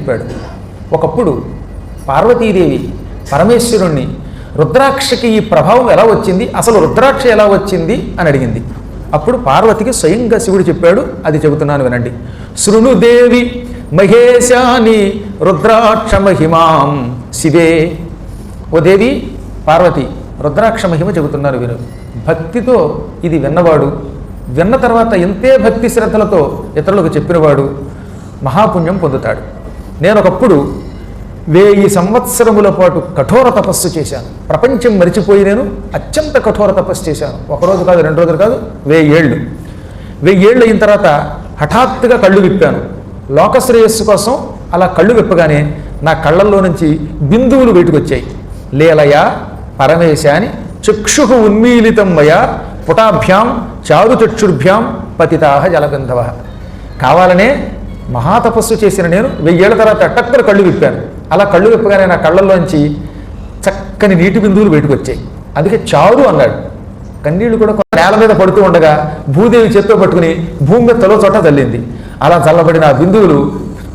చెప్పాడు. ఒకప్పుడు పార్వతీదేవి పరమేశ్వరుణ్ణి రుద్రాక్షకి ఈ ప్రభావం ఎలా వచ్చింది, అసలు రుద్రాక్ష ఎలా వచ్చింది అని అడిగింది. అప్పుడు పార్వతికి స్వయంగా శివుడు చెప్పాడు. అది చెబుతున్నాను వినండి. శృణుదేవి మహేశాని రుద్రాక్ష మహిమాం శివే. ఓ దేవి పార్వతి, రుద్రాక్ష మహిమ చెబుతున్నారు విను. భక్తితో ఇది విన్నవాడు, విన్న తర్వాత ఎంతే భక్తి శ్రద్ధలతో ఇతరులకు చెప్పినవాడు మహాపుణ్యం పొందుతాడు. నేను ఒకప్పుడు 1000 సంవత్సరముల పాటు కఠోర తపస్సు చేశాను. ప్రపంచం మరిచిపోయి నేను అత్యంత కఠోర తపస్సు చేశాను. ఒకరోజు కాదు, 2 రోజులు కాదు, 1000 ఏళ్ళు. 1000 ఏళ్ళు అయిన తర్వాత హఠాత్తుగా కళ్ళు విప్పాను. లోకశ్రేయస్సు కోసం అలా కళ్ళు విప్పగానే నా కళ్ళల్లో నుంచి బిందువులు బయటకు వచ్చాయి. లీలయ పరమేశాని చక్షు ఉన్మీలితం మయా పుటాభ్యాం చారుచక్షుర్భ్యాం పతితాహ జలగంధవ. కావాలనే మహాతపస్సు చేసిన నేను 1000 ఏళ్ల తర్వాత టక్కన కళ్ళు విప్పాను. అలా కళ్ళు విప్పగానే నా కళ్ళల్లోంచి చక్కని నీటి బిందువులు బయటకు వచ్చాయి. అందుకే చారు అన్నాడు. కన్నీళ్లు కూడా నేల మీద పడుతూ ఉండగా భూదేవి చేత్తో పట్టుకుని భూమి మీద తలో చోట చల్లింది. అలా చల్లబడిన ఆ బిందువులు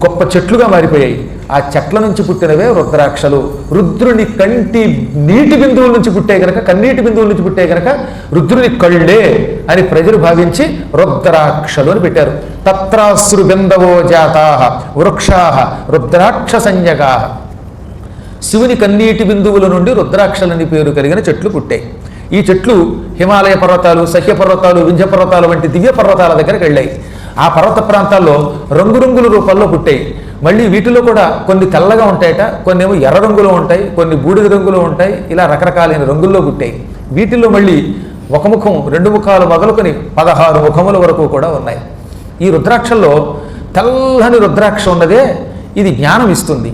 గొప్ప చెట్లుగా మారిపోయాయి. ఆ చెట్ల నుంచి పుట్టినవే రుద్రాక్షలు. రుద్రుని కంటి నీటి బిందువుల నుంచి పుట్టే గనక, కన్నీటి బిందువుల నుంచి పుట్టే గనక రుద్రుని కళ్ళే అని ప్రజలు భావించి రుద్రాక్షలు అని పెట్టారు. తత్రాశ్రు బిందవో జాతాః వృక్షాః రుద్రాక్ష సంజ్ఞకాః. శివుని కన్నీటి బిందువుల నుండి రుద్రాక్షలని పేరు కలిగిన చెట్లు పుట్టాయి. ఈ చెట్లు హిమాలయ పర్వతాలు, సహ్య పర్వతాలు, వింధ్య పర్వతాలు వంటి దివ్య పర్వతాల దగ్గరికి వెళ్ళాయి. ఆ పర్వత ప్రాంతాల్లో రంగురంగుల రూపంలో పుట్టాయి. మళ్ళీ వీటిలో కూడా కొన్ని తెల్లగా ఉంటాయట, కొన్ని ఏమో ఎర్ర రంగులో ఉంటాయి, కొన్ని బూడిద రంగులో ఉంటాయి. ఇలా రకరకాలైన రంగుల్లో పుట్టాయి. వీటిల్లో మళ్ళీ ఒక ముఖం, 2 ముఖాలు మొదలుకొని 16 ముఖముల వరకు కూడా ఉన్నాయి. ఈ రుద్రాక్షల్లో తెల్లని రుద్రాక్ష ఉన్నదే ఇది జ్ఞానం ఇస్తుంది.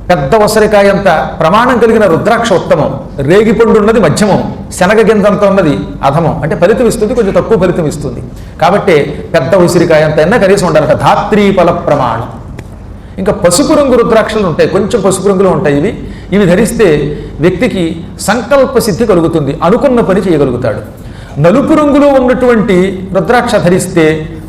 పెద్ద ఉసిరికాయంత ప్రమాణం కలిగిన రుద్రాక్ష ఉత్తమం, రేగిపండు ఉన్నది మధ్యమం, శనగ గింజంత ఉన్నది అధమం. అంటే ఫలితం ఇస్తుంది, కొంచెం తక్కువ ఫలితం ఇస్తుంది. కాబట్టి పెద్ద ఉసిరికాయంత అయినా కనీసం ఉండాలంట. ధాత్రీ ఫల ప్రమాణం. ఇంకా పసుపు రంగు రుద్రాక్షలు ఉంటాయి, కొంచెం పసుపు రంగులో ఉంటాయి. ఇవి ధరిస్తే వ్యక్తికి సంకల్ప సిద్ధి కలుగుతుంది, అనుకున్న పని చేయగలుగుతాడు. నలుపు రంగులో ఉన్నటువంటి రుద్రాక్ష ధరిస్తే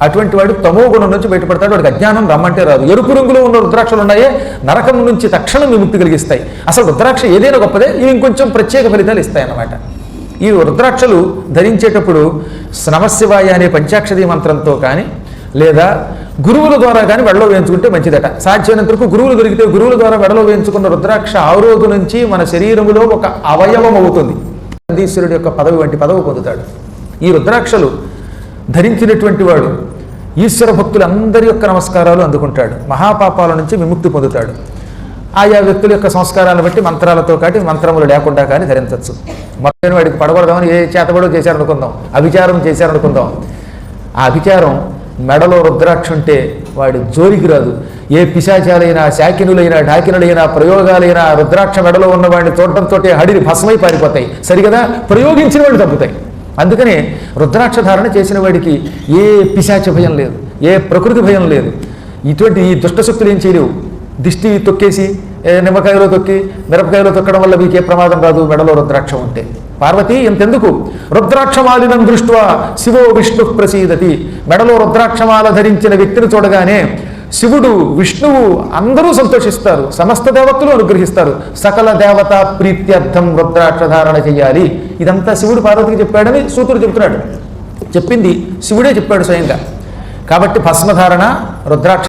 అటువంటి వాడు తమో గుణం నుంచి బయటపడతాడు, వాడికి అజ్ఞానం రమ్మంటే రాదు. ఎరుపు రంగులో ఉన్న రుద్రాక్షలు ఉన్నాయే నరకం నుంచి తక్షణం విముక్తి కలిగిస్తాయి. అసలు రుద్రాక్ష ఏదైనా గొప్పదే, ఇవి ఇంకొంచెం ప్రత్యేక ఫలితాలు ఇస్తాయి అన్నమాట. ఈ రుద్రాక్షలు ధరించేటప్పుడు నమశివాయ అనే పంచాక్షరీ మంత్రంతో కానీ లేదా గురువుల ద్వారా కానీ మెడలో వేయించుకుంటే మంచిదట. సాధ్యమైనంతవరకు గురువులు దొరికితే గురువుల ద్వారా మెడలో వేయించుకున్న రుద్రాక్ష ఆ రోజు నుంచి మన శరీరంలో ఒక అవయవం అవుతుంది. నందీశ్వరుడి యొక్క పదవి వంటి పదవి పొందుతాడు. ఈ రుద్రాక్షలు ధరించినటువంటి వాడు ఈశ్వర భక్తులందరి యొక్క నమస్కారాలు అందుకుంటాడు, మహాపాపాల నుంచి విముక్తి పొందుతాడు. ఆయా వ్యక్తుల యొక్క సంస్కారాలను బట్టి మంత్రాలతో కాటి మంత్రములు లేకుండా కానీ ధరించవచ్చు. మొత్తం వాడికి పడకూడదామని ఏ చేతబడో చేశారనుకుందాం, అభిచారం చేశారనుకుందాం. ఆ అభిచారం మెడలో రుద్రాక్ష ఉంటే వాడి జోలికి రాదు. ఏ పిశాచాలైనా, శాకినులైనా, ఢాకినులైనా, ప్రయోగాలైనా రుద్రాక్ష మెడలో ఉన్నవాడిని చూడటంతో హడిని భస్మై పారిపోతాయి. సరిగదా, ప్రయోగించిన వాడిని తప్పుతాయి. అందుకనే రుద్రాక్ష ధారణ చేసిన వాడికి ఏ పిశాచ భయం లేదు, ఏ ప్రకృతి భయం లేదు. ఇటువంటి ఈ దుష్టశక్తులు ఏం చేయలేవు. దిష్టి తొక్కేసి నిమ్మకాయలో తొక్కి మిరపకాయలో తొక్కడం వల్ల మీకే ప్రమాదం రాదు మెడలో రుద్రాక్ష ఉంటే. పార్వతి ఎంతెందుకు, రుద్రాక్షమాలినం దృష్ట్వా శివో విష్ణు ప్రసీదతి. మెడలో రుద్రాక్షమాల ధరించిన వ్యక్తిని చూడగానే శివుడు, విష్ణువు అందరూ సంతోషిస్తారు, సమస్త దేవతలు అనుగ్రహిస్తారు. సకల దేవతా ప్రీత్యర్థం రుద్రాక్ష ధారణ చెయ్యాలి. ఇదంతా శివుడు పార్వతికి చెప్పాడని సూతుడు చెప్తున్నాడు. చెప్పింది శివుడే చెప్పాడు స్వయంగా. కాబట్టి భస్మధారణ, రుద్రాక్ష